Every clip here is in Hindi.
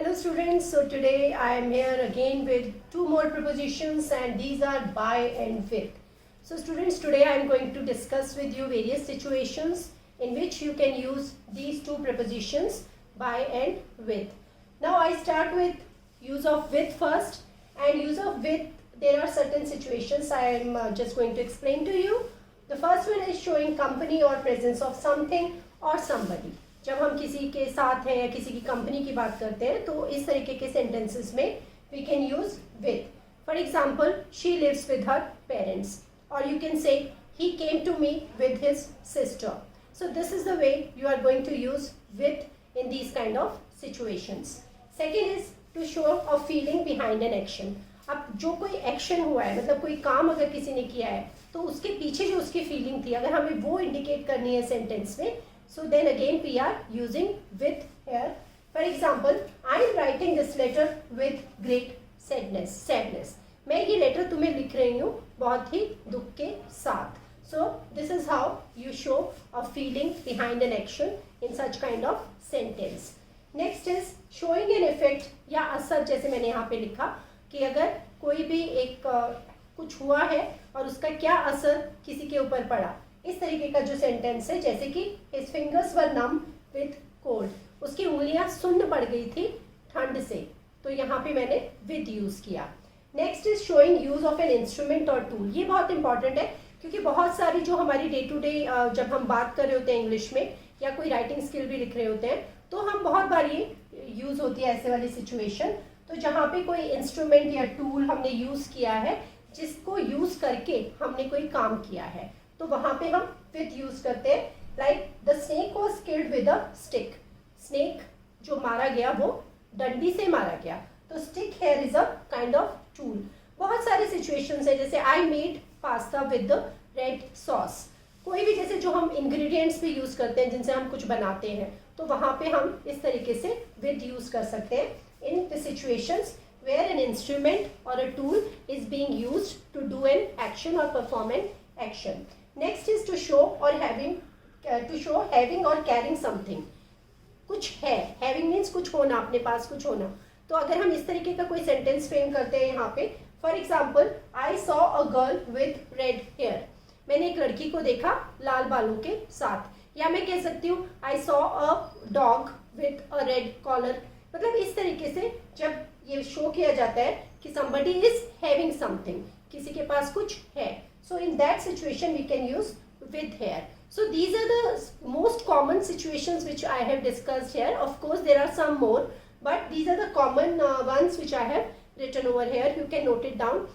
Hello students, so today I am here again with two more prepositions and these are by and with. So students, today I am going to discuss with you various situations in which you can use these two prepositions by and with. Now I start with use of with first, and use of with, there are certain situations I am just going to explain to you. The first one is showing company or presence of something or somebody. जब हम किसी के साथ हैं या किसी की कंपनी की बात करते हैं तो इस तरीके के सेंटेंसेस में we can use with. For example, she lives with her parents, और you can say he came to me with his sister. So this is the way you are going to use with in these kind of situations. Second is to show a feeling behind an action. अब जो कोई एक्शन हुआ है, मतलब कोई काम अगर किसी ने किया है तो उसके पीछे जो उसकी फीलिंग थी, अगर हमें वो इंडिकेट करनी है सेंटेंस में, so then again we are using with here. For example, I am writing this letter with great sadness. मैं ये लेटर तुम्हें लिख रही हूँ बहुत ही दुख के साथ. So this is how you show a feeling behind an action in such kind of sentence. Next is showing an effect या असर. जैसे मैंने यहाँ पे लिखा कि अगर कोई भी एक कुछ हुआ है और उसका क्या असर किसी के ऊपर पड़ा, इस तरीके का जो सेंटेंस है, जैसे कि his fingers were numb with cold, उसकी उंगलियां सुन्न पड़ गई थी ठंड से, तो यहाँ पे मैंने with यूज किया. Next is showing use of an instrument और टूल. ये बहुत इंपॉर्टेंट है क्योंकि बहुत सारी जो हमारी डे टू डे जब हम बात कर रहे होते हैं इंग्लिश में या कोई राइटिंग स्किल भी लिख रहे होते हैं तो हम बहुत बार ये यूज होती है ऐसे वाली सिचुएशन. तो जहाँ पे कोई इंस्ट्रूमेंट या टूल हमने यूज किया है, जिसको यूज करके हमने कोई काम किया है, तो वहां पे हम विद यूज करते हैं. Like the snake was killed with a stick. Snake जो मारा गया वो डंडी से मारा गया, तो stick here is a kind of tool. बहुत सारी सिचुएशंस है, जैसे I made pasta with the red sauce. कोई भी जैसे जो हम इंग्रेडिएंट्स भी यूज करते हैं जिनसे हम कुछ बनाते हैं, तो वहां पे हम इस तरीके से विद यूज कर सकते हैं in the situations where an instrument or a tool is being used to do an action or perform an action. Next is to show having or carrying something. कुछ है, having means कुछ होना, अपने पास कुछ होना. तो अगर हम इस तरीके का कोई सेंटेंस फ्रेम करते हैं यहाँ पे, for example, I saw a girl with red hair. मैंने एक लड़की को देखा लाल बालों के साथ. या मैं कह सकती हूँ I saw a dog with a red collar. मतलब इस तरीके से जब ये शो किया जाता है कि somebody is having something, किसी के पास कुछ है, so in that situation we can use with here. So these are the most common situations which I have discussed here. Of course there are some more, but these are the common ones which I have written over here. You can note it down.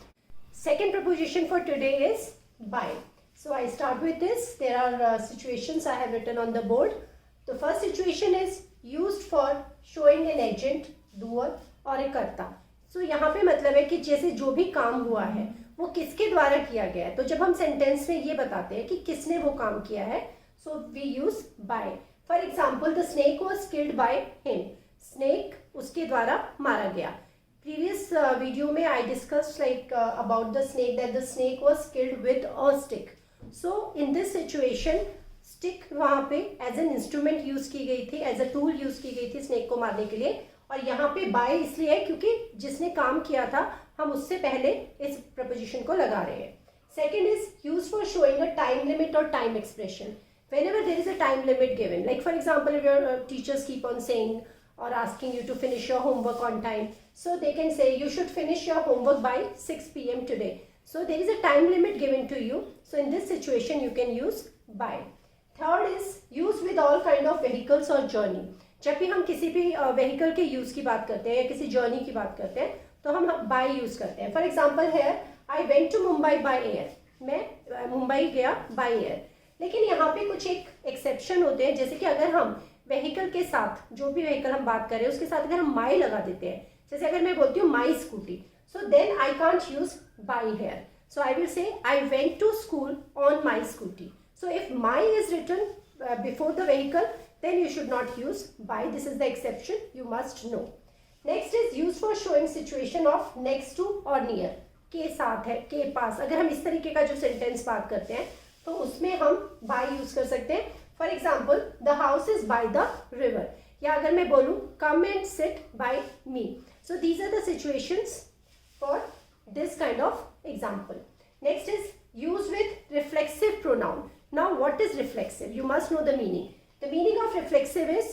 Second preposition for today is by. So I start with this. There are situations I have written on the board. The first situation is used for showing an agent, doer और एक कर्ता. सो यहाँ पे मतलब है कि जैसे जो भी काम हुआ है वो किसके द्वारा किया गया है. तो जब हम सेंटेंस में ये बताते हैं कि किसने वो काम किया है, so we use by. For example, the snake was killed by him. Snake उसके द्वारा मारा गया. प्रीवियस वीडियो में I discuss like about the snake that the snake was killed with a stick. So in this situation stick वहाँ पे एज एन इंस्ट्रूमेंट यूज की गई थी, एज अ टूल यूज की गई थी स्नेक को मारने के लिए. और यहाँ पे बाय इसलिए है क्योंकि जिसने काम किया था हम उससे पहले इस प्रपोजिशन को लगा रहे हैं. Second is use for showing a time limit और time expression. whenever there is a time limit given, like for example if your teachers keep on saying or asking you to finish your homework on time, so they can say you should finish your homework by 6 p.m. today. So there is a time limit given to you, so in this situation you can use by. Third is use with all kind of vehicles or journey. जब भी हम किसी भी व्हीकल के यूज की बात करते हैं या किसी जर्नी की बात करते हैं तो हम बाय यूज करते हैं. फॉर एग्जाम्पल है I went to Mumbai by air. मैं मुंबई गया बाय एयर. लेकिन यहाँ पे कुछ एक एक्सेप्शन होते हैं, जैसे कि अगर हम व्हीकल के साथ, जो भी व्हीकल हम बात कर रहे हैं उसके साथ अगर हम माई लगा देते हैं, जैसे अगर मैं बोलती हूँ my scooty, so then I can't use by here. So I will say I went to school on my scooty. So if my is written before the vehicle, then you should not use by. This is the exception, you must know. Next is used for showing situation of next to or near. के साथ है, के पास. अगर हम इस तरीके का जो सेंटेंस बात करते हैं तो उसमें हम by यूज कर सकते हैं. For example, the house is by the river. या अगर मैं बोलूँ come and sit by me. So these are the situations for this kind of example. Next is use with reflexive pronoun. Now what is reflexive? You must know the meaning. The meaning of reflexive is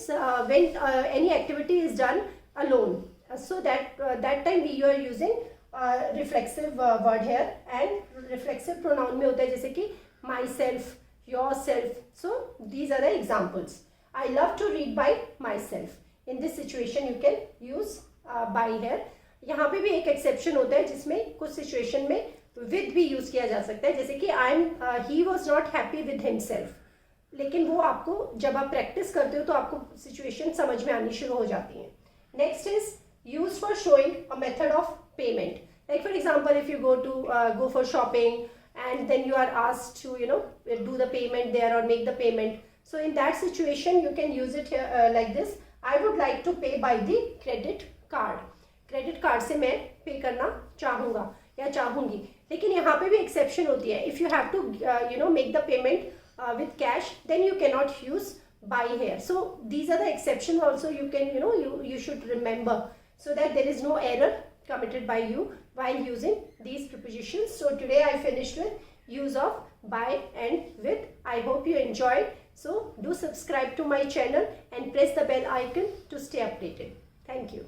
when any activity is done alone. So that time you are using reflexive word here, and reflexive pronoun में होता है जैसे कि myself, yourself. So these are the examples. I love to read by myself. In this situation you can use by here. यहाँ पे भी एक exception होता है जिसमें कुछ situation में विद भी यूज किया जा सकता है, जैसे कि he was not happy with himself. लेकिन वो आपको जब आप प्रैक्टिस करते हो तो आपको सिचुएशन समझ में आनी शुरू हो जाती है. Next is use for showing a method of payment. Like for example if you go for shopping and then you are asked to do the payment there और make the payment. So in that situation you can use it like this. I would like to pay by the credit card. Credit card से मैं पे करना चाहूँगा या चाहूँगी. लेकिन यहाँ पे भी एक्सेप्शन होती है. If you have to make the payment with cash then you can not use by here. So these are the exception also you can you should remember so that there is no error committed by you while using these prepositions. So today I finished with use of by and with. I hope you enjoyed. So do subscribe to my channel and press the bell icon to stay updated. Thank you.